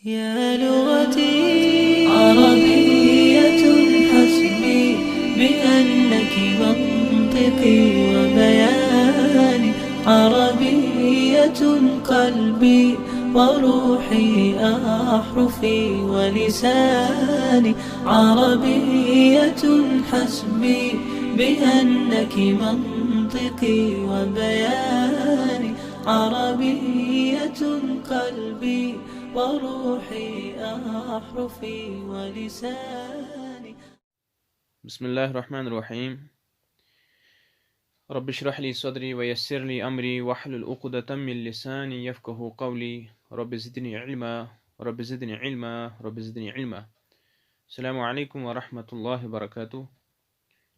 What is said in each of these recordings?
يا لغتي عربية حسبي بأنك منطقي وبياني عربية قلبي وروحي أحرفي ولساني عربية حسبي بأنك منطقي وبياني عربية قلبي وروحي أحرفي ولساني. بسم الله الرحمن الرحيم. رب اشرح لي صدري ويسر لي أمري واحلل عقدة من لساني يفقهوا قولي. رب زدني علما رب زدني علما رب زدني علما. Assalamu alaikum wa rahmatullahi wa barakatuh.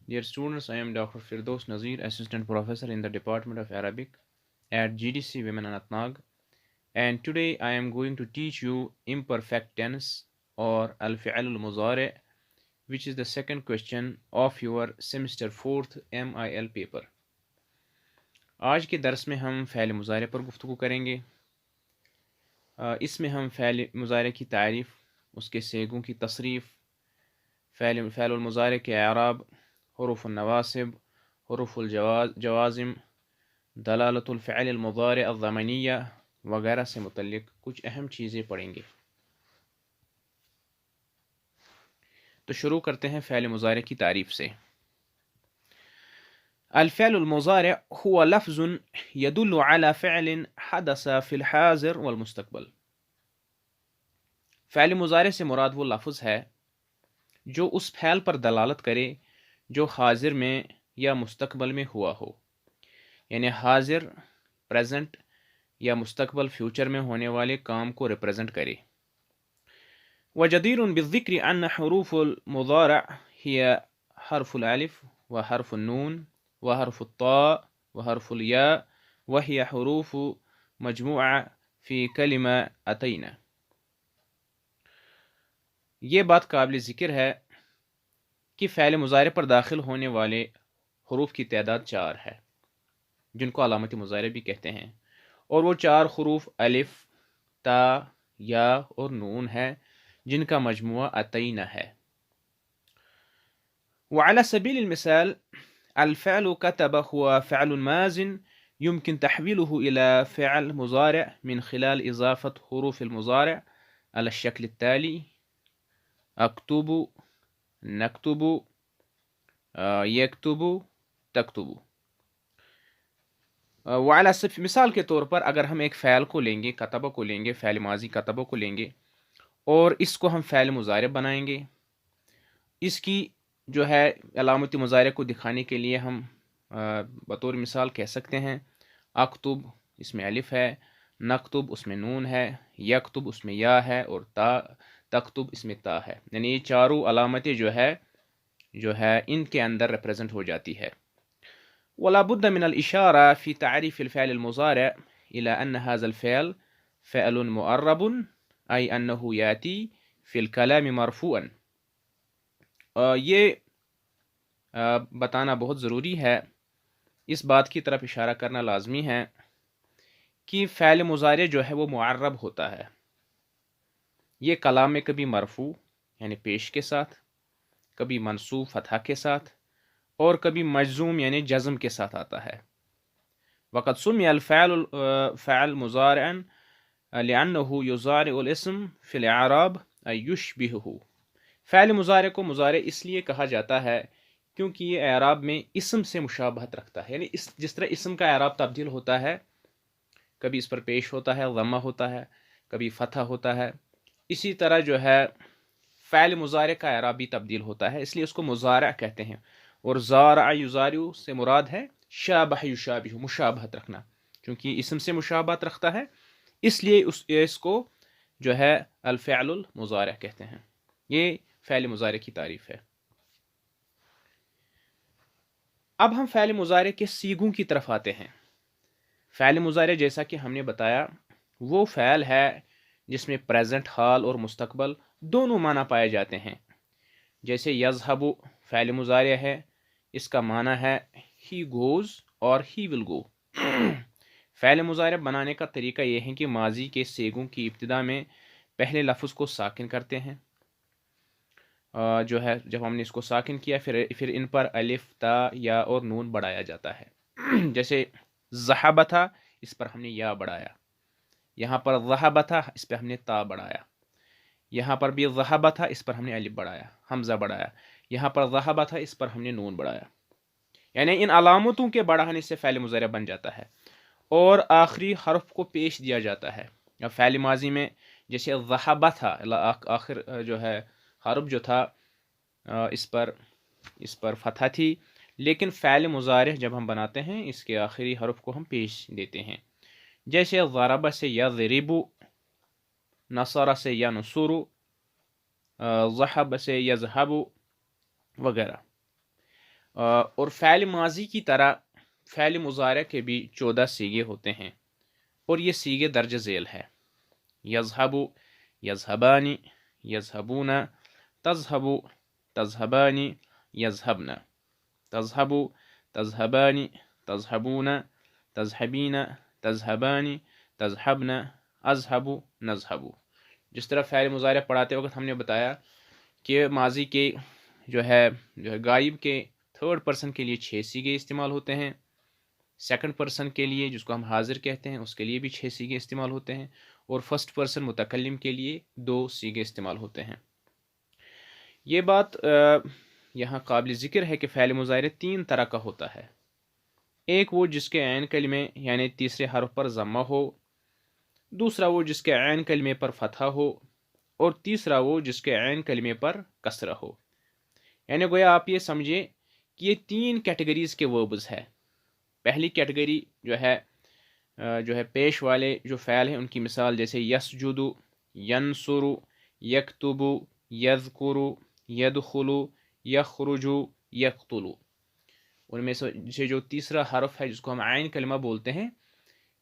Dear students, I am Dr. Firdaus Nazir, Assistant Professor in the Department of Arabic at GDC Women Anantnag, and today I am going to teach you imperfect tense or al-fi'al al-muzari', which is the second question of your semester 4th MIL paper. آج کے درس میں ہم فعل مضارع پر گفتگو کریں گے. اس میں ہم فعل مضارع کی تعریف، اس کے سیغوں کی تصریف، فعل المضارع کے اعراب، حروف النواصب، حروف الجوازم، دلالت الفعل المضارع الضمنیہ وغیرہ سے متعلق کچھ اہم چیزیں پڑھیں گے. تو شروع کرتے ہیں فعل مضارع کی تعریف سے. الفعل المضارع هو لفظ يدل على فعل حدث في الحاضر والمستقبل. فعل مضارع سے مراد وہ لفظ ہے جو اس فعل پر دلالت کرے جو حاضر میں یا مستقبل میں ہوا ہو، یعنی حاضر پریزنٹ یا مستقبل فیوچر میں ہونے والے کام کو ریپرزینٹ کرے. وجدير بالذكر أن حروف المضارع هي حرف الألف وحرف النون وحرف الطاء وحرف الياء وهي حروف مجموعة في كلمة أتينا. یہ بات قابل ذکر ہے کہ فعل مضارع پر داخل ہونے والے حروف کی تعداد 4 ہے، جن کو علامت مضارع بھی کہتے ہیں، اور وہ 4 حروف الف، تا، یا اور نون ہے، جن کا مجموعہ اتینا ہے. وعلى سبيل المثال الفعل كتب هو فعل ماض يمكن تحويله إلى فعل مضارع من خلال إضافة حروف المضارع على الشكل التالي: أكتب، نكتب، يكتب، تكتب. مثال کے طور پر اگر ہم ایک فعل کو لیں گے، کتبہ کو لیں گے، فعل ماضی کتبہ کو لیں گے اور اس کو ہم فعل مضارع بنائیں گے، اس کی جو ہے علامت مضارع کو دکھانے کے لیے ہم بطور مثال کہہ سکتے ہیں اکتب، اس میں الف ہے، نکتب اس میں نون ہے، یکتب اس میں یا ہے، اور تکتب اس میں تا ہے. یعنی یہ چاروں علامتیں جو ہے ان کے اندر ریپرزنٹ ہو جاتی ہے. ولا بد من الإشارة في تعريف الفعل المضارع إلى أن هذا الفعل فعل معرب، أي أنه يأتي في الكلام مرفوعا. یہ بتانا بہت ضروری ہے، اس بات کی طرف اشارہ کرنا لازمی ہے کہ فعل مضارع جو ہے وہ معرب ہوتا ہے. یہ کلام میں کبھی مرفوع یعنی پیش کے ساتھ، کبھی منصوب فتحہ کے ساتھ، اور کبھی مجزوم یعنی جزم کے ساتھ آتا ہے. وقد سمي الفعل فعل مضارعا لأنه يضارع الاسم في الإعراب أي يشبهه. فعل مضارع کو مضارع اس لیے کہا جاتا ہے کیونکہ یہ اعراب میں اسم سے مشابہت رکھتا ہے. یعنی جس طرح اسم کا اعراب تبدیل ہوتا ہے، کبھی اس پر پیش ہوتا ہے، ضمہ ہوتا ہے، کبھی فتحہ ہوتا ہے، اسی طرح جو ہے فعل مضارع کا اعراب بھی تبدیل ہوتا ہے، اس لیے اس کو مضارع کہتے ہیں. اور زارع یزارع سے مراد ہے شابہ یشابہ، مشابہت رکھنا. چونکہ اسم سے مشابہت رکھتا ہے اس لیے اس کو جو ہے الفعل المضارع کہتے ہیں. یہ فعل مضارع کی تعریف ہے. اب ہم فعل مضارع کے سیغوں کی طرف آتے ہیں. فعل مضارع جیسا کہ ہم نے بتایا وہ فعل ہے جس میں پریزنٹ حال اور مستقبل دونوں معنی پائے جاتے ہیں. جیسے یذہب فعل مضارع ہے، اس کا معنی ہے ہی گوز اور ہی ول گو. فعل مضارع بنانے کا طریقہ یہ ہے کہ ماضی کے سیغوں کی ابتدا میں پہلے لفظ کو ساکن کرتے ہیں، جو ہے جب ہم نے اس کو ساکن کیا پھر ان پر الف، تا، یا اور نون بڑھایا جاتا ہے جیسے ذہب تھا، اس پر ہم نے یا بڑھایا، یہاں پر ذہب تھا، اس پہ ہم نے تا بڑھایا، یہاں پر بھی ذہب تھا، اس پر ہم نے الف بڑھایا، حمزہ بڑھایا، یہاں پر ذہب تھا، اس پر ہم نے نون بڑھایا، یعنی ان علامتوں کے بڑھانے سے فعل مضارع بن جاتا ہے اور آخری حرف کو پیش دیا جاتا ہے۔ اب فعل ماضی میں جیسے ذہب تھا، آخر جو ہے حرف جو تھا اس پر فتح تھی، لیکن فعل مضارع جب ہم بناتے ہیں اس کے آخری حرف کو ہم پیش دیتے ہیں، جیسے ضرب سے یضرب، نصر سے ینصر، ذہب سے یذہب وغیرہ۔ اور فعل ماضی کی طرح فعل مضارع کے بھی 14 سیغے ہوتے ہیں اور یہ سیغے درج ذیل ہے۔ یذہب، یذہبان، یذہبون، تذہب، تذہبان، یذہبن، تذہب، تذہبان، تذہبون، تذہبین، تذہبان، تذہبن، اذہب، نذہب۔ جس طرح فعل مضارع پڑھاتے وقت ہم نے بتایا کہ ماضی کے جو ہے غائب کے تھرڈ پرسن کے لیے 6 سیغے استعمال ہوتے ہیں، سیکنڈ پرسن کے لیے جس کو ہم حاضر کہتے ہیں اس کے لیے بھی 6 سیغے استعمال ہوتے ہیں، اور فرسٹ پرسن متکلم کے لیے 2 سیغے استعمال ہوتے ہیں۔ یہ بات یہاں قابل ذکر ہے کہ فعل مضارع 3 طرح کا ہوتا ہے، ایک وہ جس کے عین کلمے یعنی تیسرے حرف پر ضمہ ہو، دوسرا وہ جس کے عین کلمے پر فتحہ ہو، اور تیسرا وہ جس کے عین کلمے پر کسرہ ہو۔ یعنی گویا آپ یہ سمجھیں کہ یہ 3 کیٹیگریز کے وربز ہے۔ پہلی کیٹیگری جو ہے پیش والے جو فعل ہیں ان کی مثال جیسے یسجد، ینصر، یکتب، یذکر، یدخل، یخرج، یقتل۔ ان میں سے جو تیسرا حرف ہے جس کو ہم عین کلمہ بولتے ہیں،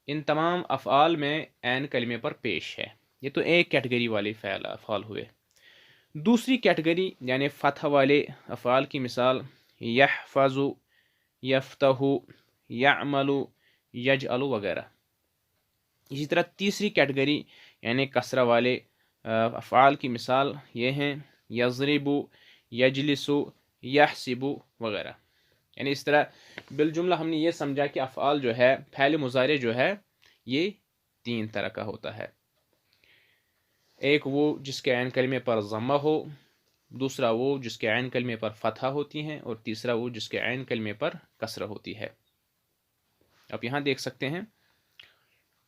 ان تمام افعال میں عین کلمے پر پیش ہے۔ یہ تو ایک کیٹیگری والے افعال ہوئے۔ دوسری کیٹیگری یعنی فتح والے افعال کی مثال یحفظ، یفتح، یعمل، یجعل وغیرہ۔ اسی طرح تیسری کیٹیگری یعنی کسرہ والے افعال کی مثال یہ ہیں یضرب، یجلس، یحسب وغیرہ۔ یعنی اس طرح بالجملہ ہم نے یہ سمجھا کہ افعال جو ہے فعل مضارع جو ہے یہ 3 طرح کا ہوتا ہے، ایک وہ جس کے عین کلمے پر ضمہ ہو، دوسرا وہ جس کے عین کلمے پر فتحہ ہوتی ہیں، اور تیسرا وہ جس کے عین کلمے پر کسرہ ہوتی ہے۔ آپ یہاں دیکھ سکتے ہیں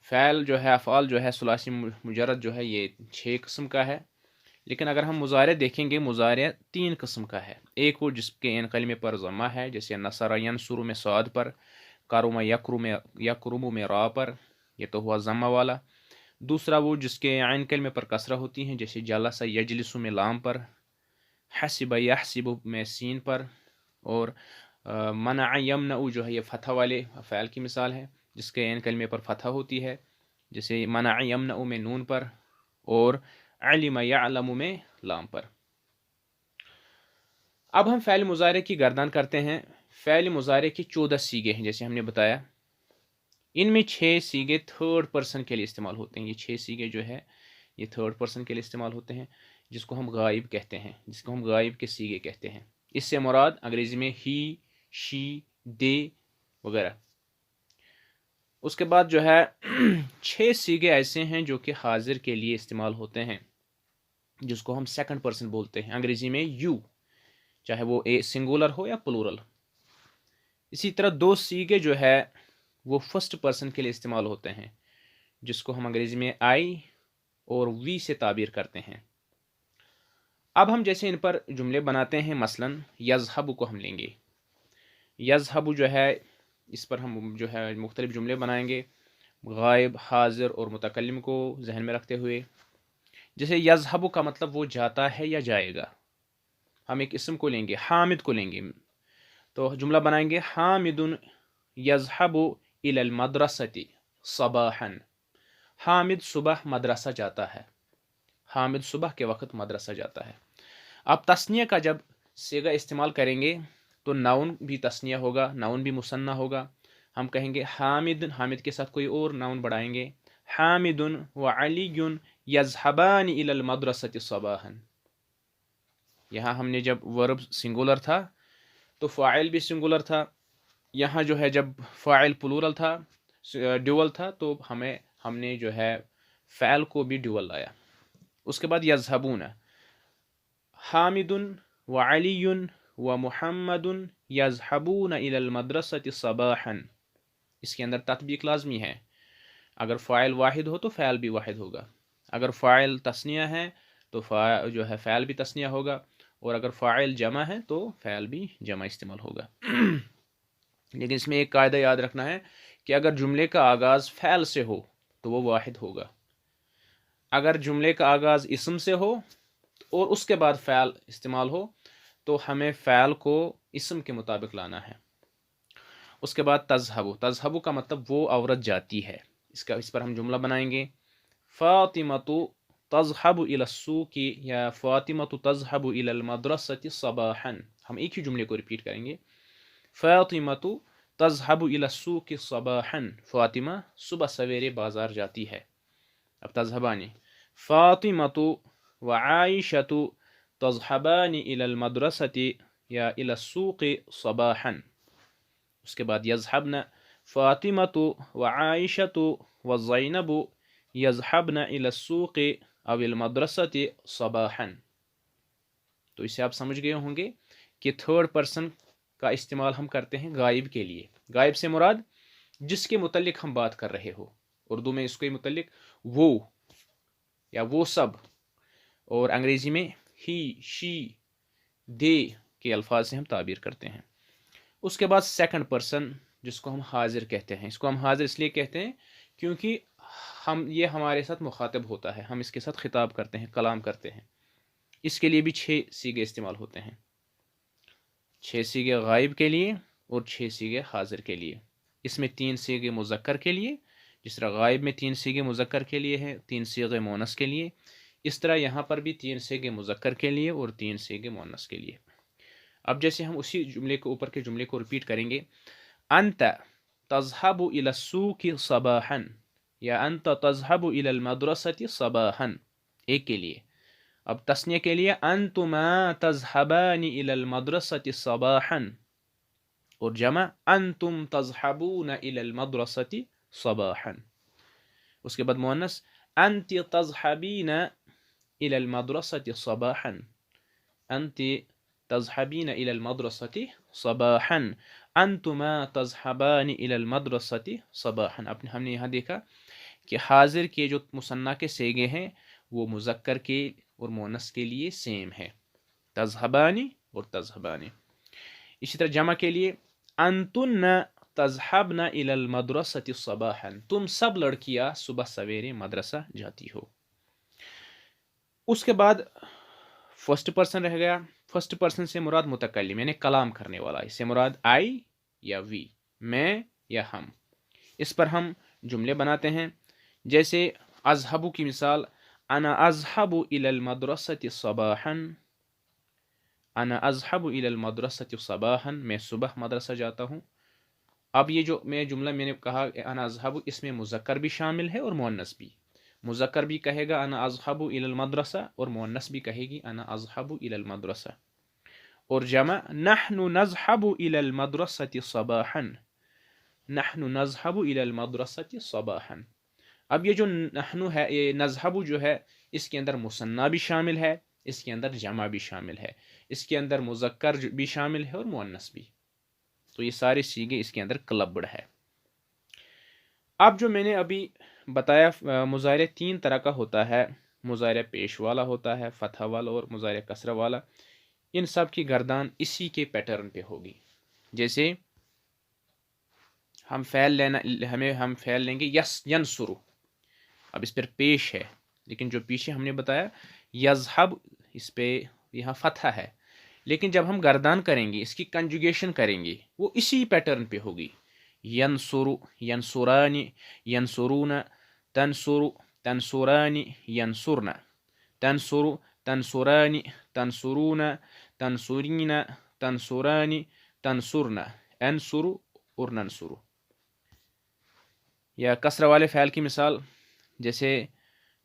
فعل جو ہے افعال جو ہے ثلاثی مجرد جو ہے یہ 6 قسم کا ہے، لیکن اگر ہم مضارع دیکھیں گے مضارع 3 قسم کا ہے، ایک وہ جس کے عین کلمے پر ضمہ ہے جیسے نصر ینصر میں صاد پر، کرم یکرم میں را پر، یہ تو ہوا ضمہ والا۔ دوسرا وہ جس کے عین کلمے پر کسرہ ہوتی ہیں جیسے جلس یجلس میں لام پر، حسب یحسب میں سین پر، اور منع یمنع جو ہے یہ فتح والے فعل کی مثال ہے جس کے عین کلمے پر فتح ہوتی ہے جیسے منع یمنع میں نون پر، اور علم یعلم میں لام پر۔ اب ہم فعل مضارع کی گردان کرتے ہیں۔ فعل مضارع کی 14 سیغے ہیں جیسے ہم نے بتایا، ان میں 6 سیغے تھرڈ پرسن کے لیے استعمال ہوتے ہیں۔ یہ 6 سیغے جو ہے یہ تھرڈ پرسن کے لیے استعمال ہوتے ہیں جس کو ہم غائب کہتے ہیں، جس کو ہم غائب کے سیغے کہتے ہیں۔ اس سے مراد انگریزی میں ہی، شی، دے وغیرہ۔ اس کے بعد جو ہے 6 سیغے ایسے ہیں جو کہ حاضر کے لیے استعمال ہوتے ہیں جس کو ہم سیکنڈ پرسن بولتے ہیں، انگریزی میں یو، چاہے وہ سنگولر ہو یا پلورل۔ اسی طرح 2 سیغے جو ہے وہ فرسٹ پرسن کے لیے استعمال ہوتے ہیں جس کو ہم انگریزی میں آئی اور وی سے تعبیر کرتے ہیں۔ اب ہم جیسے ان پر جملے بناتے ہیں، مثلا یذہب کو ہم لیں گے، یذہب جو ہے اس پر ہم جو ہے مختلف جملے بنائیں گے غائب، حاضر اور متکلم کو ذہن میں رکھتے ہوئے۔ جیسے یذہب کا مطلب وہ جاتا ہے یا جائے گا، ہم ایک اسم کو لیں گے، حامد کو لیں گے، تو جملہ بنائیں گے حامد یذہب الی المدرسۃ صباحا، حامد صبح مدرسہ جاتا ہے، حامد صبح کے وقت مدرسہ جاتا ہے۔ اب تثنیہ کا جب صیغہ استعمال کریں گے تو ناؤن بھی تثنیہ ہوگا، ناؤن بھی مثنیٰ ہوگا، ہم کہیں گے حامد، حامد کے ساتھ کوئی اور ناؤن بڑھائیں گے، حامد و علی یذهبان الی المدرسۃ صباحا، یہاں ہم نے جب ورب سنگولر تھا تو فاعل بھی سنگولر تھا، یہاں جو ہے جب فاعل پلورل تھا، ڈیول تھا، تو ہم نے جو ہے فعل کو بھی ڈیول لایا۔ اس کے بعد یذهبون، حامد وعلی ومحمد یذهبون الی المدرسۃ صباحا، اس کے اندر تطبیق لازمی ہے، اگر فاعل واحد ہو تو فعل بھی واحد ہوگا، اگر فاعل تثنیہ ہے تو جو ہے فعل بھی تثنیہ ہوگا، اور اگر فاعل جمع ہے تو فعل بھی جمع استعمال ہوگا۔ لیکن اس میں ایک قاعدہ یاد رکھنا ہے کہ اگر جملے کا آغاز فعل سے ہو تو وہ واحد ہوگا، اگر جملے کا آغاز اسم سے ہو اور اس کے بعد فعل استعمال ہو تو ہمیں فعل کو اسم کے مطابق لانا ہے۔ اس کے بعد تذہب، تذہب کا مطلب وہ عورت جاتی ہے، اس پر ہم جملہ بنائیں گے، فاطمۃ تذہب الی السوق یا فاطمۃ تذہب الی المدرسۃ صباحا، ہم ایک ہی جملے کو ریپیٹ کریں گے، فاطمۃ تذہب الی السوق صباحا، فاطمہ صبح سویرے بازار جاتی ہے۔ اب تذہبانی، فاطمۃ وعائشۃ تذہبان الی المدرسۃ یا الی السوق صباحا، اس کے بعد یذہبن، فاطمۃ وعائشۃ وزینب یذہبن الی السوق او المدرسۃ صباحا۔ تو اسے آپ سمجھ گئے ہوں گے کہ تھرڈ پرسن کا استعمال ہم کرتے ہیں غائب کے لیے۔ غائب سے مراد جس کے متعلق ہم بات کر رہے ہو، اردو میں اس کے متعلق وہ یا وہ سب، اور انگریزی میں ہی، شی، دے کے الفاظ سے ہم تعبیر کرتے ہیں۔ اس کے بعد سیکنڈ پرسن جس کو ہم حاضر کہتے ہیں، اس کو ہم حاضر اس لیے کہتے ہیں کیونکہ یہ ہمارے ساتھ مخاطب ہوتا ہے، ہم اس کے ساتھ خطاب کرتے ہیں، کلام کرتے ہیں۔ اس کے لیے بھی 6 صیغے استعمال ہوتے ہیں، 6 صیغے غائب کے لیے اور 6 صیغے حاضر کے لیے۔ اس میں 3 صیغے مذکر کے لیے، جس طرح غائب میں 3 صیغے مذکر کے لیے ہیں، 3 صیغے مؤنث کے لیے، اس طرح یہاں پر بھی 3 صیغے مذکر کے لیے اور 3 صیغے مؤنث کے لیے۔ اب جیسے ہم اسی جملے کے اوپر کے جملے کو ریپیٹ کریں گے، انت تذهب الى السوق صباحا یا انت تذهب الى المدرسۃ صباحا، ایک کے لیے۔ اب تثنیہ کے لیے انتما تذهبان الى المدرسۃ صباحا، اور جمع انتم تذهبون الى المدرسۃ صباحا۔ اس کے بعد مؤنث انت تذهبین الى المدرسۃ صباحا، انت تذهبین الى المدرسۃ صباحا، انتما تذهبان الى المدرسۃ صباحا۔ ہم نے یہاں دیکھا کہ حاضر کے جو مثنیٰ کے صیغے ہیں وہ مذکر کے اور مؤنث کے لیے سیم ہے، تذهبانی اور تذهبانی۔ اسی طرح جمع کے لیے انتن تذهبن الى المدرسۃ صباحا، تم سب لڑکیاں صبح سویرے مدرسہ جاتی ہو۔ اس کے بعد فرسٹ پرسن رہ گیا، فرسٹ پرسن سے مراد متکلم یعنی کلام کرنے والا، اس سے مراد آئی یا وی، میں یا ہم۔ اس پر ہم جملے بناتے ہیں، جیسے اذهب کی مثال، انا اذهب الى المدرسۃ صباحا، انا اذهب الى المدرسۃ صباحا، میں صبح مدرسہ جاتا ہوں۔ اب یہ جو جملہ میں نے کہا انا اذهب، اس میں مذکر بھی شامل ہے اور مؤنث بھی۔ مذکر بھی کہے گا انا اذهب الى المدرسہ، اور مؤنث بھی کہے گی انا اذهب الى المدرسہ۔ اور جمع نحن نذهب الى المدرسۃ صباحا، نحن نذهب الى المدرسۃ صباحا۔ اب یہ جو نحن ہے، یہ نذهب جو ہے، اس کے اندر مثنیٰ بھی شامل ہے، اس کے اندر جمع بھی شامل ہے، اس کے اندر مذکر بھی شامل ہے اور مؤنث بھی، تو یہ سارے صیغے اس کے اندر کلبڈ ہے۔ اب جو میں نے ابھی بتایا مضارع 3 طرح کا ہوتا ہے، مضارع پیش والا ہوتا ہے، فتح والا اور مضارع کسرہ والا، ان سب کی گردان اسی کے پیٹرن پہ ہوگی۔ جیسے ہم فعل لیں گے ینصرو، اب اس پر پیش ہے، لیکن جو پیچھے ہم نے بتایا یذہب، اس پہ یہاں فتح ہے، لیکن جب ہم گردان کریں گے، اس کی کنجوگیشن کریں گے، وہ اسی پیٹرن پہ ہوگی۔ ینصرو، ینصرانی، ینصرون، تنصرو، تنصرانی، ینصرن، تنصرو، تنصرانی، تنصرون، تنصرین، تنصرانی، تنصرن، انصرو اور ننصرو۔ یا کسرہ والے فعل کی مثال، جیسے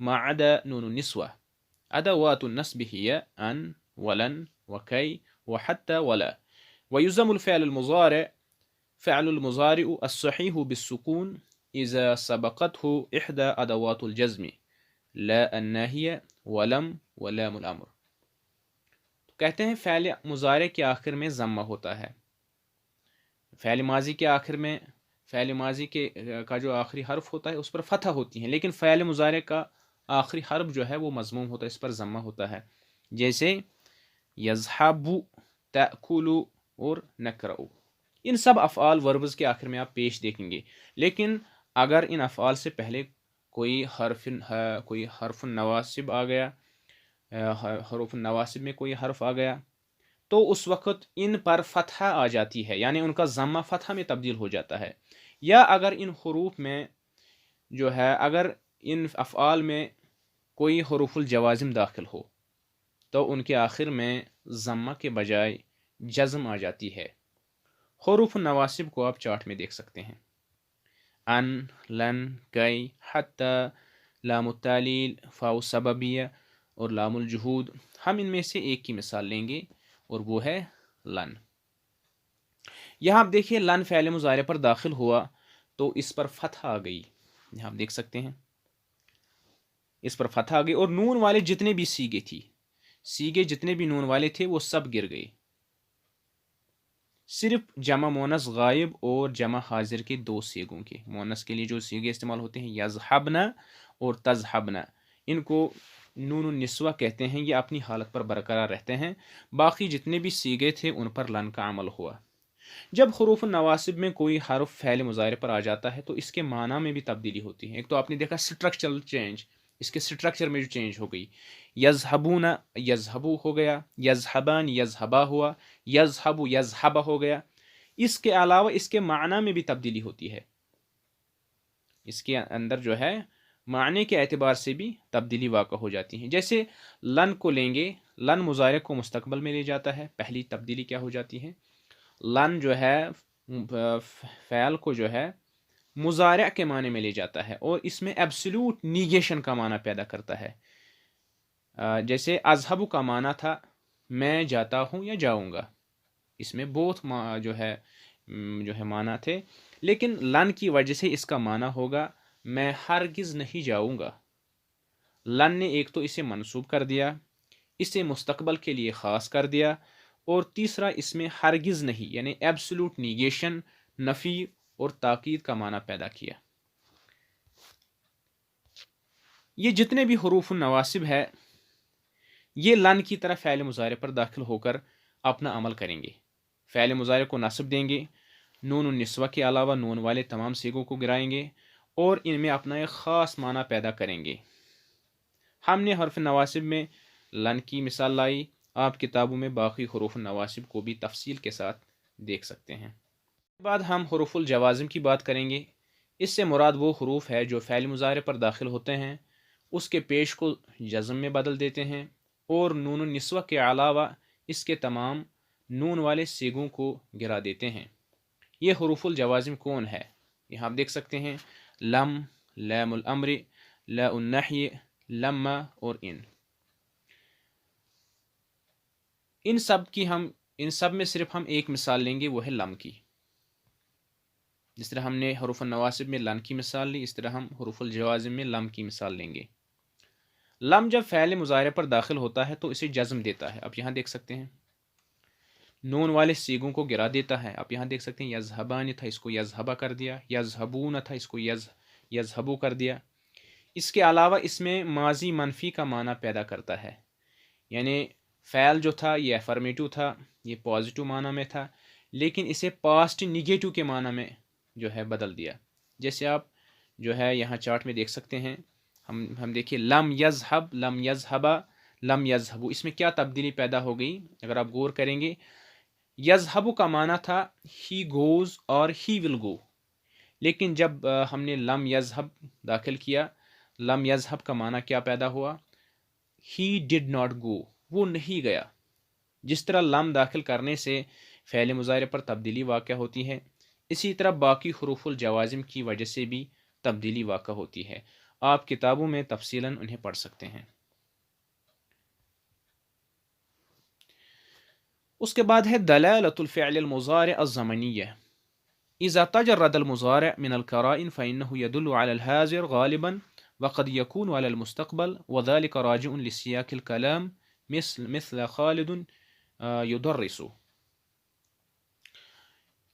ما عدا نون النسوة. أدوات النصب هي أن ولن وكي وحتى ولا. ويلزم الفعل المضارع فعل المضارع الصحيح بالسكون إذا سبقته إحدى أدوات الجزم لا الناهية ولم ولام الأمر. کہتے ہیں فعل مضارع کے آخر میں ضمہ ہوتا ہے، فعل ماضی کے آخر میں فعل ماضی کا جو آخری حرف ہوتا ہے اس پر فتح ہوتی ہیں، لیکن فعل مضارع کا آخری حرف جو ہے وہ مضموم ہوتا ہے، اس پر ضمہ ہوتا ہے، جیسے یذہب، تأکل اور نقرأ۔ ان سب افعال وربز کے آخر میں آپ پیش دیکھیں گے، لیکن اگر ان افعال سے پہلے کوئی حرف نواسب آ گیا، حروف نواسب میں کوئی حرف آ گیا تو اس وقت ان پر فتحہ آ جاتی ہے، یعنی ان کا ضمہ فتحہ میں تبدیل ہو جاتا ہے، یا اگر ان حروف میں جو ہے اگر ان افعال میں کوئی حروف الجوازم داخل ہو تو ان کے آخر میں ضمہ کے بجائے جزم آ جاتی ہے۔ حروف النواسب کو آپ چارٹ میں دیکھ سکتے ہیں، ان، لن، کی، حتی، لام التعلیل، فاء سببیہ اور لام الجہود۔ ہم ان میں سے ایک کی مثال لیں گے اور وہ ہے لن۔ یہاں آپ دیکھیے لن فعل مضارع پر داخل ہوا تو اس پر فتح آ گئی، یہاں آپ دیکھ سکتے ہیں اس پر فتح آ گئی، اور نون والے جتنے بھی سیگے جتنے بھی نون والے تھے وہ سب گر گئے، صرف جمع مونس غائب اور جمع حاضر کے دو سیگوں کے، مونس کے لیے جو سیگے استعمال ہوتے ہیں یذہبن اور تذہبن، ان کو نون النسوہ کہتے ہیں، یہ اپنی حالت پر برقرار رہتے ہیں، باقی جتنے بھی سیگے تھے ان پر لن کا عمل ہوا۔ جب حروف النواسب میں کوئی حرف فعل مضارع پر آ جاتا ہے تو اس کے معنی میں بھی تبدیلی ہوتی ہے۔ ایک تو آپ نے دیکھا اسٹرکچرل چینج، اس کے اسٹرکچر میں جو چینج ہو گئی، یذہبون یذہبو ہو گیا، یذہبان یذہبا ہوا، یذہب یذہبا ہو گیا۔ اس کے علاوہ اس کے معنی میں بھی تبدیلی ہوتی ہے، اس کے اندر جو ہے معنی کے اعتبار سے بھی تبدیلی واقع ہو جاتی ہیں۔ جیسے لن کو لیں گے، لن مضارع کو مستقبل میں لے جاتا ہے، پہلی تبدیلی کیا ہو جاتی ہے، لن جو ہے فعل کو جو ہے مضارع کے معنی میں لے جاتا ہے اور اس میں ایبسولوٹ نیگیشن کا معنی پیدا کرتا ہے۔ جیسے اذہب کا معنی تھا میں جاتا ہوں یا جاؤں گا، اس میں بوتھ جو ہے معنی تھے، لیکن لن کی وجہ سے اس کا معنی ہوگا میں ہرگز نہیں جاؤں گا۔ لن نے ایک تو اسے منسوب کر دیا، اسے مستقبل کے لیے خاص کر دیا، اور تیسرا اس میں ہرگز نہیں یعنی ایبسولوٹ نیگیشن، نفی اور تاکید کا معنی پیدا کیا۔ یہ جتنے بھی حروف النواسب ہے یہ لن کی طرح فعل مضارع پر داخل ہو کر اپنا عمل کریں گے، فعل مضارع کو نصب دیں گے، نون النسوہ کے علاوہ نون والے تمام سیگوں کو گرائیں گے اور ان میں اپنا ایک خاص معنی پیدا کریں گے۔ ہم نے حرف نواسب میں لن کی مثال لائی، آپ کتابوں میں باقی حروف النواسب کو بھی تفصیل کے ساتھ دیکھ سکتے ہیں۔ اس کے بعد ہم حروف الجوازم کی بات کریں گے۔ اس سے مراد وہ حروف ہے جو فعل مضارع پر داخل ہوتے ہیں، اس کے پیش کو جزم میں بدل دیتے ہیں اور نون النسوہ کے علاوہ اس کے تمام نون والے سیگوں کو گرا دیتے ہیں۔ یہ حروف الجوازم کون ہے؟ یہاں آپ دیکھ سکتے ہیں لم، لام الامر، لا النحی، لما اور ان سب میں صرف ہم ایک مثال لیں گے، وہ ہے لم کی۔ جس طرح ہم نے حروف النواسب میں لن کی مثال لی، اس طرح ہم حروف الجوازم میں لم کی مثال لیں گے۔ لم جب فعل مضارع پر داخل ہوتا ہے تو اسے جزم دیتا ہے، آپ یہاں دیکھ سکتے ہیں نون والے سیگوں کو گرا دیتا ہے. آپ یہاں دیکھ سکتے ہیں یذہبان تھا، اس کو یذہبا کر دیا. یذہبون تھا، اس کو یذہبو کر دیا. اس کے علاوہ اس میں ماضی منفی کا معنی پیدا کرتا ہے، یعنی فعل جو تھا یہ افرمیٹو تھا، یہ پازیٹو معنی میں تھا، لیکن اسے پاسٹ نگیٹو کے معنی میں جو ہے بدل دیا. جیسے آپ جو ہے یہاں چارٹ میں دیکھ سکتے ہیں. ہم دیکھیے لم یذہب، لم یذہبا، لم یذہبو، اس میں کیا تبدیلی پیدا ہو گئی اگر آپ غور کریں گے. یذہبو کا معنی تھا ہی گوز اور ہی ول گو، لیکن جب ہم نے لم یذہب داخل کیا، لم یذہب کا معنی کیا پیدا ہوا، ہی ڈڈ ناٹ گو، وہ نہیں گیا. جس طرح لم داخل کرنے سے فعل مضارع پر تبدیلی واقع ہوتی ہے، اسی طرح باقی حروف الجوازم کی وجہ سے بھی تبدیلی واقع ہوتی ہے. آپ کتابوں میں تفصیلاً انہیں پڑھ سکتے ہیں. اس کے بعد ہے دلالة الفعل المضارع الزمنية. إذا تجرد المضارع من القرائن فإنه يدل على الحاضر غالبا وقد يكون على المستقبل وذلك راجع لسياق الكلام مثل خالد يدرس.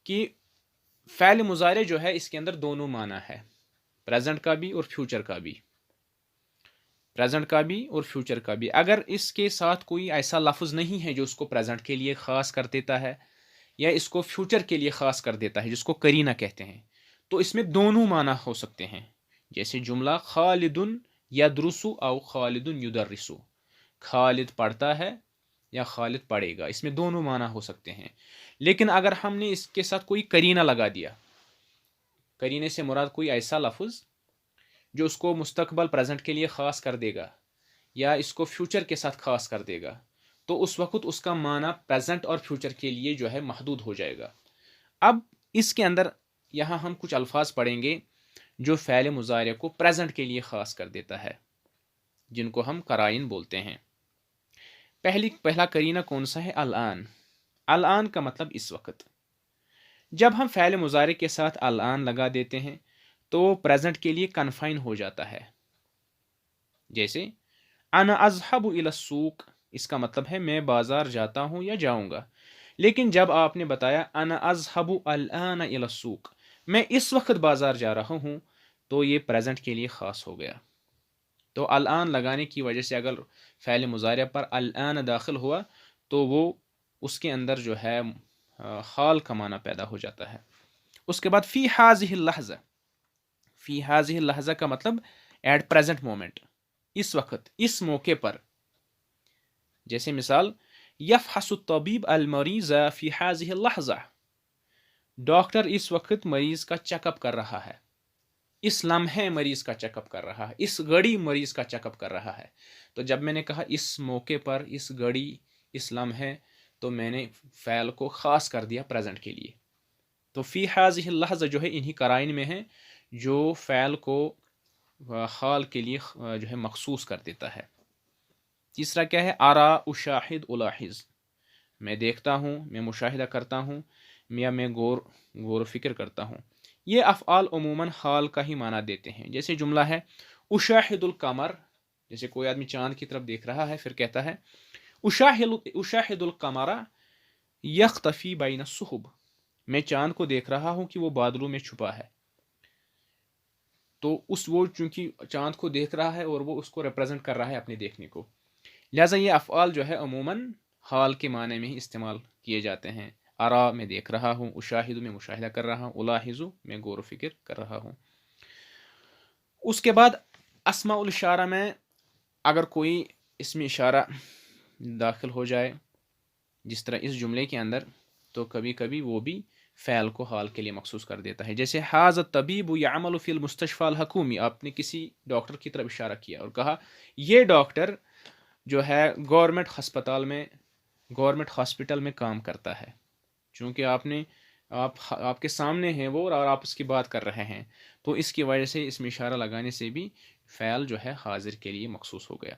کہ فعل مضارع جو ہے اس کے اندر دونوں معنی ہے، پریزنٹ کا بھی اور فیوچر کا بھی، پریزنٹ کا بھی اور فیوچر کا بھی. اگر اس کے ساتھ کوئی ایسا لفظ نہیں ہے جو اس کو پریزنٹ کے لیے خاص کر دیتا ہے یا اس کو فیوچر کے لیے خاص کر دیتا ہے، جس کو قرینہ کہتے ہیں، تو اس میں دونوں معنی ہو سکتے ہیں. جیسے جملہ خالد یدرس او خالد یدرس، خالد پڑھتا ہے یا خالد پڑھے گا، اس میں دونوں معنی ہو سکتے ہیں. لیکن اگر ہم نے اس کے ساتھ کوئی قرینہ لگا دیا، قرینے سے مراد کوئی ایسا لفظ جو اس کو مستقبل پریزنٹ کے لیے خاص کر دے گا یا اس کو فیوچر کے ساتھ خاص کر دے گا، تو اس وقت اس کا معنی پریزنٹ اور فیوچر کے لیے جو ہے محدود ہو جائے گا. اب اس کے اندر یہاں ہم کچھ الفاظ پڑھیں گے جو فعل مضارع کو پریزنٹ کے لیے خاص کر دیتا ہے، جن کو ہم قرائن بولتے ہیں. پہلا قرینہ کون سا ہے؟ الآن. الآن کا مطلب اس وقت. جب ہم فعل مضارع کے ساتھ الآن لگا دیتے ہیں تو پریزنٹ کے لیے کنفائن ہو جاتا ہے. جیسے انا اذهب الى السوق، اس کا مطلب ہے میں بازار جاتا ہوں یا جاؤں گا. لیکن جب آپ نے بتایا انا اذهب الان الى السوق، میں اس وقت بازار جا رہا ہوں، تو یہ پریزنٹ کے لیے خاص ہو گیا. تو الان لگانے کی وجہ سے اگر فعل مضارع پر الان داخل ہوا تو وہ اس کے اندر جو ہے حال کا معنی پیدا ہو جاتا ہے. اس کے بعد فی هذه اللحظہ. فی هذه اللحظہ کا مطلب ایٹ پریزنٹ مومنٹ، اس وقت، اس موقع پر. جیسے مثال یفحص الطبیب المریض فی هذه اللحظہ، ڈاکٹر اس وقت مریض کا چیک اپ کر رہا ہے، اس لمحے مریض کا چیک اپ کر رہا ہے، اس گھڑی مریض کا چیک اپ کر رہا ہے. تو جب میں نے کہا اس موقع پر، اس گھڑی، اس لمحے، تو میں نے فعل کو خاص کر دیا پریزنٹ کے لیے. تو فی هذه اللحظہ جو ہے انہی قرائن میں ہے جو فعل کو حال کے لیے جو ہے مخصوص کر دیتا ہے. تیسرا کیا ہے؟ ارا اشاہد الاحظ، میں دیکھتا ہوں، میں مشاہدہ کرتا ہوں یا میں غور و فکر کرتا ہوں. یہ افعال عموماً حال کا ہی معنی دیتے ہیں. جیسے جملہ ہے اشاہد القمر، جیسے کوئی آدمی چاند کی طرف دیکھ رہا ہے پھر کہتا ہے اشاہد القمر یختفی بین السحب، میں چاند کو دیکھ رہا ہوں کہ وہ بادلوں میں چھپا ہے. تو وہ چونکہ چاند کو دیکھ رہا ہے اور وہ اس کو ریپرزینٹ کر رہا ہے اپنے دیکھنے کو، لہٰذا یہ افعال جو ہے عموماً حال کے معنی میں ہی استعمال کیے جاتے ہیں. ارا میں دیکھ رہا ہوں، اشاہد میں مشاہدہ کر رہا ہوں، الاحظ میں غور و فکر کر رہا ہوں. اس کے بعد اسماء الاشارہ میں اگر کوئی اسم اشارہ داخل ہو جائے جس طرح اس جملے کے اندر، تو کبھی کبھی وہ بھی فعل کو حال کے لیے مخصوص کر دیتا ہے. جیسے حاذ الطبیب یعمل فی المستشفى الحکومی، آپ نے کسی ڈاکٹر کی طرف اشارہ کیا اور کہا یہ ڈاکٹر جو ہے گورنمنٹ ہاسپٹل میں کام کرتا ہے. چونکہ آپ کے سامنے ہیں وہ اور آپ اس کی بات کر رہے ہیں، تو اس کی وجہ سے اس میں اشارہ لگانے سے بھی فعل جو ہے حاضر کے لیے مخصوص ہو گیا.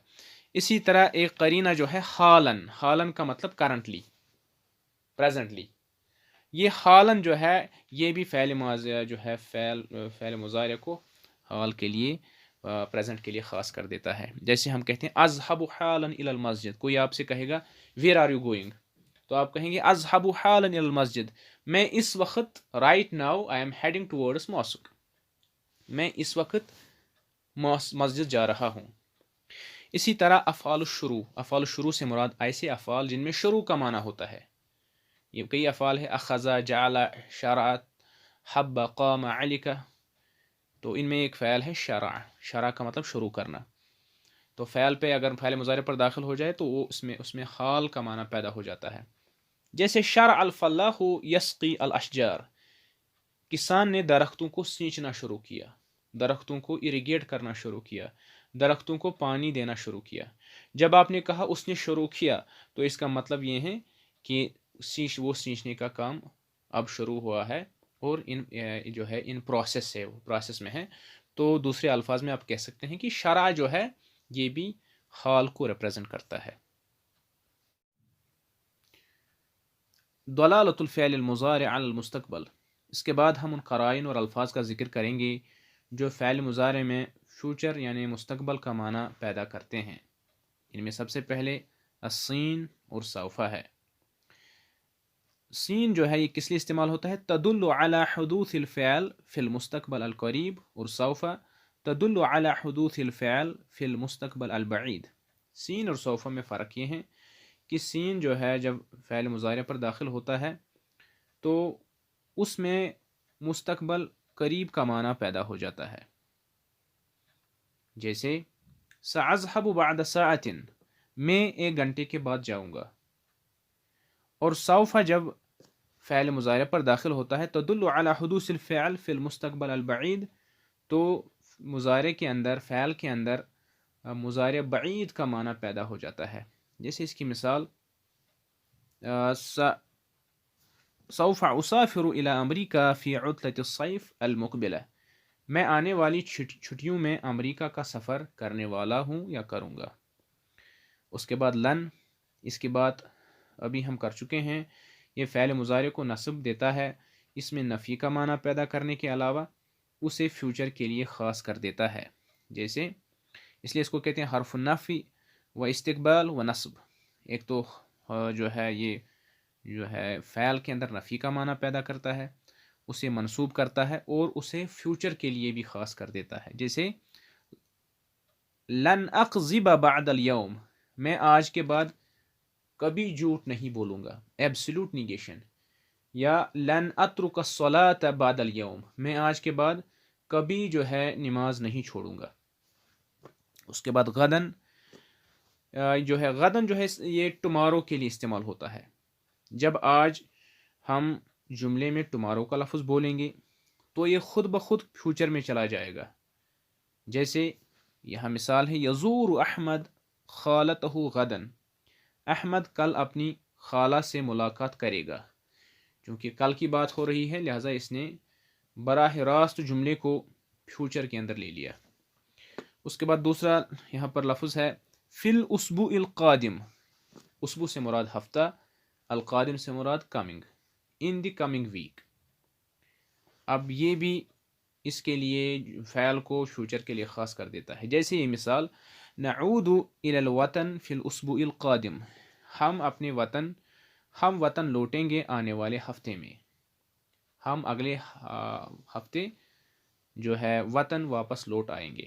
اسی طرح ایک قرینہ جو ہے حالن، حالن کا مطلب کرنٹلی، پریزنٹلی. یہ حالن جو ہے یہ بھی فعل ماضی جو ہے فعل مضارع کو حال کے لیے پریزنٹ کے لیے خاص کر دیتا ہے. جیسے ہم کہتے ہیں اذهب حالا الى المسجد، کوئی آپ سے کہے گا ویئر آر یو گوئنگ، تو آپ کہیں گے اذهب حالا الى المسجد، میں اس وقت right now I am heading towards mosque, میں اس وقت مسجد جا رہا ہوں۔ اسی طرح افعال الشروع، افعال الشروع سے مراد ایسے افعال جن میں شروع کا معنی ہوتا ہے۔ یہ کئی افعال ہے، اخذ، جعل، شرع، حب، قام، علک، تو ان میں ایک فعل ہے شرع، شرع کا مطلب شروع کرنا۔ تو فعل پہ اگر فعل مضارع پر داخل ہو جائے تو وہ اس میں حال کا معنی پیدا ہو جاتا ہے۔ جیسے شرع الفلاح یسقی الاشجار، کسان نے درختوں کو سینچنا شروع کیا، درختوں کو اریگیٹ کرنا شروع کیا، درختوں کو پانی دینا شروع کیا۔ جب آپ نے کہا اس نے شروع کیا تو اس کا مطلب یہ ہے کہ وہ سینچنے کا کام اب شروع ہوا ہے اور ان پروسیس ہے، وہ پروسیس میں ہے۔ تو دوسرے الفاظ میں آپ کہہ سکتے ہیں کہ شرع جو ہے یہ بھی حال کو ریپرزینٹ کرتا ہے۔ دلالۃ الفعل المضارع علی المستقبل، اس کے بعد ہم ان قرائن اور الفاظ کا ذکر کریں گے جو فعل مضارع میں فیوچر یعنی مستقبل کا معنی پیدا کرتے ہیں۔ ان میں سب سے پہلے السین اور سوف ہے۔ سین جو ہے یہ کس لیے استعمال ہوتا ہے؟ تدل علی حدوث الفعل فی المستقبل القریب، اور سوف تدل علی حدوث الفعل فی المستقبل البعید۔ سین اور سوف میں فرق یہ ہے کہ سین جو ہے جب فعل مضارع پر داخل ہوتا ہے تو اس میں مستقبل قریب کا معنی پیدا ہو جاتا ہے، جیسے سأذهب بعد ساعة، میں 1 گھنٹے کے بعد جاؤں گا۔ اور سوف جب فعل مضارع پر داخل ہوتا ہے تدل علی حدوث الفعل فی المستقبل البعید، تو مضارع کے اندر، فعل کے اندر مضارع بعید کا معنی پیدا ہو جاتا ہے۔ جیسے اس کی مثال سوف اسافر الى امریکہ فی عطلۃ الصیف المقبلہ، میں آنے والی چھٹیوں میں امریکہ کا سفر کرنے والا ہوں یا کروں گا۔ اس کے بعد لن، اس کی بات ابھی ہم کر چکے ہیں، یہ فعل مضارع کو نصب دیتا ہے، اس میں نفی کا معنی پیدا کرنے کے علاوہ اسے فیوچر کے لیے خاص کر دیتا ہے۔ جیسے اس لیے اس کو کہتے ہیں حرف النفی و استقبال و نصب۔ ایک تو یہ فعل کے اندر نفی کا معنی پیدا کرتا ہے، اسے منصوب کرتا ہے اور اسے فیوچر کے لیے بھی خاص کر دیتا ہے۔ جیسے لن اکذب بعد اليوم، میں آج کے بعد کبھی جھوٹ نہیں بولوں گا، ایبسولوٹ نیگیشن۔ یا لن اترک الصلاۃ بعد اليوم، میں آج کے بعد کبھی نماز نہیں چھوڑوں گا۔ اس کے بعد غدن غدن یہ ٹمارو کے لیے استعمال ہوتا ہے۔ جب آج ہم جملے میں ٹمارو کا لفظ بولیں گے تو یہ خود بخود فیوچر میں چلا جائے گا۔ جیسے یہاں مثال ہے یزور احمد خالتہ غدن، احمد کل اپنی خالہ سے ملاقات کرے گا۔ چونکہ کل کی بات ہو رہی ہے لہٰذا اس نے براہ راست جملے کو فیوچر کے اندر لے لیا۔ اس کے بعد دوسرا یہاں پر لفظ ہے فی الاسبوع القادم، اسبوع سے مراد ہفتہ، القادم سے مراد coming, in the coming week. اب یہ بھی اس کے لیے فعل کو فیوچر کے لیے خاص کر دیتا ہے۔ جیسے یہ مثال نعود الی الوطن فی الاسبوع القادم، ہم وطن لوٹیں گے آنے والے ہفتے میں، ہم اگلے ہفتے وطن واپس لوٹ آئیں گے۔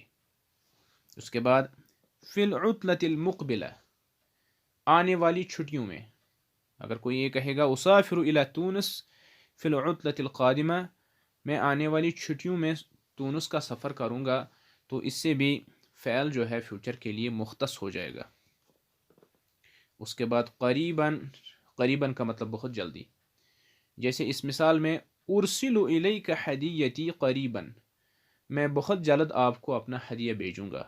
اس کے بعد فی العطلۃ المقبلہ، آنے والی چھٹیوں میں۔ اگر کوئی یہ کہے گا اسافر الی تونس فی العطلۃ القادمہ، میں آنے والی چھٹیوں میں تونس کا سفر کروں گا، تو اس سے بھی فعل فیوچر کے لیے مختص ہو جائے گا۔ اس کے بعد قریباً، قریباً کا مطلب بہت جلدی۔ جیسے اس مثال میں ارسل الیک ہدیتی قریباً، میں بہت جلد آپ کو اپنا ہدیہ بھیجوں گا۔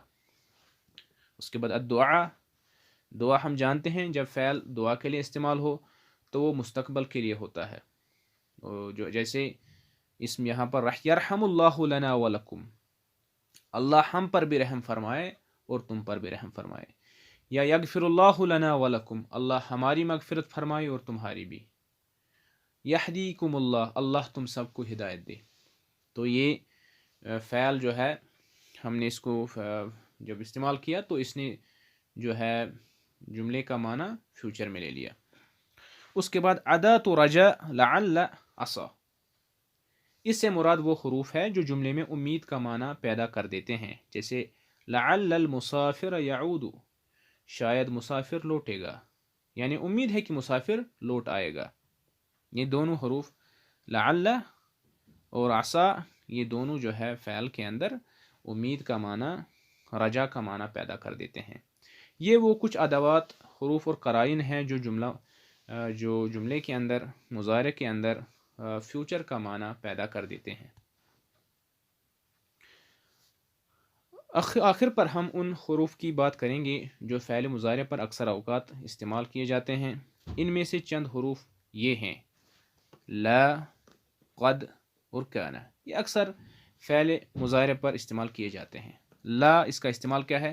اس کے بعد الدعاء، دعا ہم جانتے ہیں جب فعل دعا کے لیے استعمال ہو تو وہ مستقبل کے لیے ہوتا ہے، جیسے اسم یہاں پر یرحم اللہ لنا ولکم، اللہ ہم پر بھی رحم فرمائے اور تم پر بھی رحم فرمائے۔ یا یغفر اللہ لنا ولکم، اللہ ہماری مغفرت فرمائے اور تمہاری بھی۔ یہدیکم اللہ، اللہ تم سب کو ہدایت دے۔ تو یہ فعل ہم نے اس کو جب استعمال کیا تو اس نے جملے کا معنی فیوچر میں لے لیا۔ اس کے بعد اداۃ رجاء لعل عسى، اس سے مراد وہ حروف ہے جو جملے میں امید کا معنی پیدا کر دیتے ہیں، جیسے لعل المسافر یعود، شاید مسافر لوٹے گا، یعنی امید ہے کہ مسافر لوٹ آئے گا۔ یہ دونوں حروف لعل اور عسى، یہ دونوں جو ہے فعل کے اندر امید کا معنی، رجا کا معنی پیدا کر دیتے ہیں۔ یہ وہ کچھ ادوات، حروف اور قرائن ہیں جو جملے کے اندر، مضارع کے اندر فیوچر کا معنی پیدا کر دیتے ہیں۔ آخر پر ہم ان حروف کی بات کریں گے جو فعل مضارع پر اکثر اوقات استعمال کیے جاتے ہیں۔ ان میں سے چند حروف یہ ہیں: لا، قد اور کان۔ یہ اکثر فعل مضارع پر استعمال کیے جاتے ہیں۔ لا، اس کا استعمال کیا ہے؟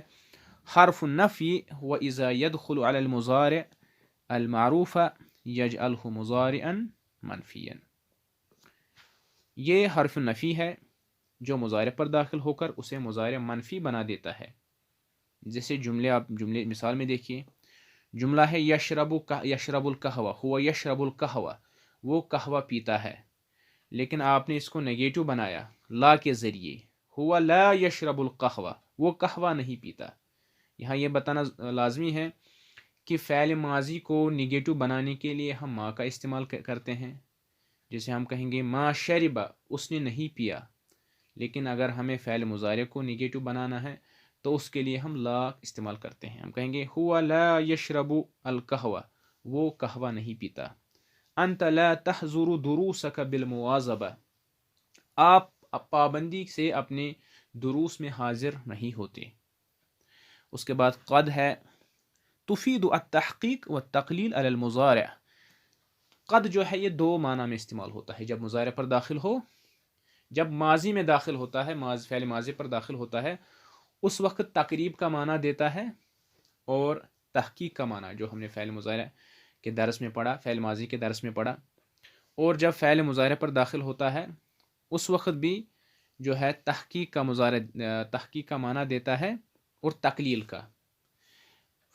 حرف النفی وَإِذَا يَدْخُلُ عَلَى الْمُضَارِعِ الْمَعْرُوفَ يَجْعَلْهُ مُضَارِعًا مَنْفِيًّا۔ یہ حرف نفی ہے جو مضارع پر داخل ہو کر اسے مضارع منفی بنا دیتا ہے۔ جیسے جملے مثال میں دیکھیے، جملہ ہے یشرب القہوہ، ہوا یشرب القہوہ، وہ قہوہ پیتا ہے، لیکن آپ نے اس کو نیگیٹو بنایا لا کے ذریعے، ہوا لا یشرب القہوہ، وہ قہوہ نہیں پیتا۔ یہاں یہ بتانا لازمی ہے کہ فعل ماضی کو نیگیٹو بنانے کے لیے ہم ما کا استعمال کرتے ہیں۔ جیسے ہم کہیں گے ما شربا، اس نے نہیں پیا، لیکن اگر ہمیں فعل مضارع کو نیگیٹو بنانا ہے تو اس کے لیے ہم لا استعمال کرتے ہیں۔ ہم کہیں گے ہوا لا یشرب القہوہ، وہ قہوہ نہیں پیتا۔ انت لا تحضر دروسک بالمواظبہ، آپ پابندی سے اپنے دروس میں حاضر نہیں ہوتے۔ اس کے بعد قد ہے، تفید التحقیق والتقلیل علی المضارع۔ قد جو ہے یہ دو معنی میں استعمال ہوتا ہے، جب مضارع پر داخل ہو، جب ماضی میں داخل ہوتا ہے، فعل ماضی پر داخل ہوتا ہے، اس وقت تقریب کا معنی دیتا ہے اور تحقیق کا معنی، جو ہم نے فعل مضارع کے درس میں پڑھا، فعل ماضی کے درس میں پڑھا۔ اور جب فعل مضارع پر داخل ہوتا ہے اس وقت بھی جو ہے تحقیق کا معنی دیتا ہے اور تقلیل کا۔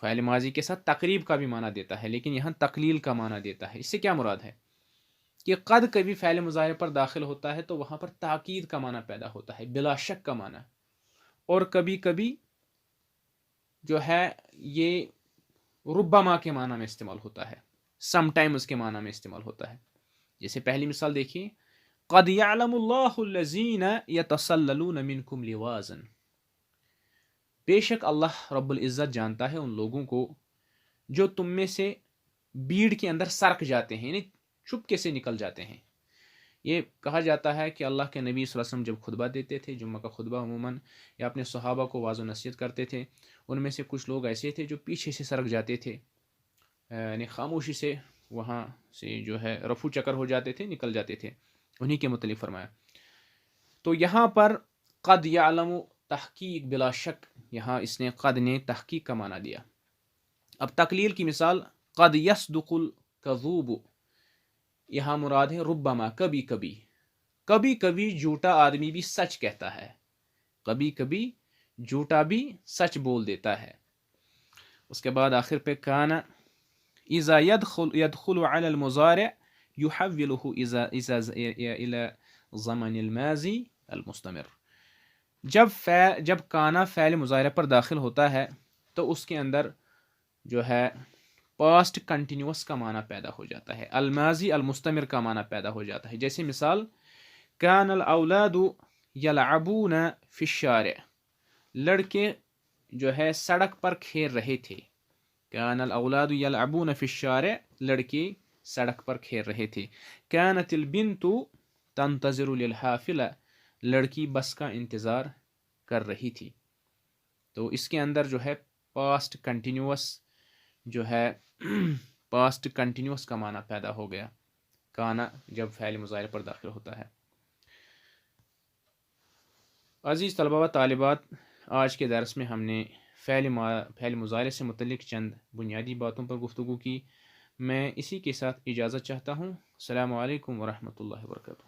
فعل ماضی کے ساتھ تقریب کا بھی معنی دیتا ہے، لیکن یہاں تقلیل کا معنی دیتا ہے۔ اس سے کیا مراد ہے کہ قد کبھی فعل مضارع پر داخل ہوتا ہے تو وہاں پر تاکید کا معنی پیدا ہوتا ہے، بلا شک کا معنی، اور کبھی کبھی جو ہے یہ ربما کے معنی میں استعمال ہوتا ہے، سم ٹائم اس کے معنی میں استعمال ہوتا ہے۔ جیسے پہلی مثال دیکھیے، قد یعلم اللہ الذین یتسللون منکم لواذا، بے شک اللہ رب العزت جانتا ہے ان لوگوں کو جو تم میں سے بھیڑ کے اندر سرک جاتے ہیں، یعنی چپکے سے نکل جاتے ہیں۔ یہ کہا جاتا ہے کہ اللہ کے نبی صلی اللہ علیہ وسلم جب خطبہ دیتے تھے، جمعہ کا خطبہ عموماً، یا اپنے صحابہ کو واعظ و نصیحت کرتے تھے، ان میں سے کچھ لوگ ایسے تھے جو پیچھے سے سرک جاتے تھے، یعنی خاموشی سے وہاں سے جو ہے رفو چکر ہو جاتے تھے، نکل جاتے تھے۔ انہی کے متعلق فرمایا۔ تو یہاں پر قد یعلم تحقیق، بلا شک، یہاں اس نے قد نے تحقیق کا معنی دیا۔ اب تقلیل کی مثال، قد یصدق الکذوب، یہاں مراد ہے ربما، کبھی کبھی، کبھی کبھی جھوٹا آدمی بھی سچ کہتا ہے، کبھی کبھی جھوٹا بھی سچ بول دیتا ہے۔ اس کے بعد آخر پہ کان اذا يدخل على المضارع يحوله الى زمن الماضی المستمر، جب کانا فعل مضارع پر داخل ہوتا ہے تو اس کے اندر جو ہے پاسٹ کنٹینیوس کا معنی پیدا ہو جاتا ہے، الماضی المستمر کا معنی پیدا ہو جاتا ہے۔ جیسے مثال، کان الاولاد یلعبون فی الشارع، لڑکے جو ہے سڑک پر کھیل رہے تھے۔ کان الاولاد یلعبون فی الشارع، لڑکے سڑک پر کھیل رہے تھے۔ کانت البنت تنتظر للحافلہ، لڑکی بس کا انتظار کر رہی تھی۔ تو اس کے اندر جو ہے پاسٹ کنٹینیوس جو ہے پاسٹ کنٹینیوس کا معنی پیدا ہو گیا، کانا جب فعل مضارع پر داخل ہوتا ہے۔ عزیز طلبہ و طالبات، آج کے درس میں ہم نے فعل مضارع سے متعلق چند بنیادی باتوں پر گفتگو کی۔ میں اسی کے ساتھ اجازت چاہتا ہوں۔ السلام علیکم ورحمۃ اللہ وبرکاتہ۔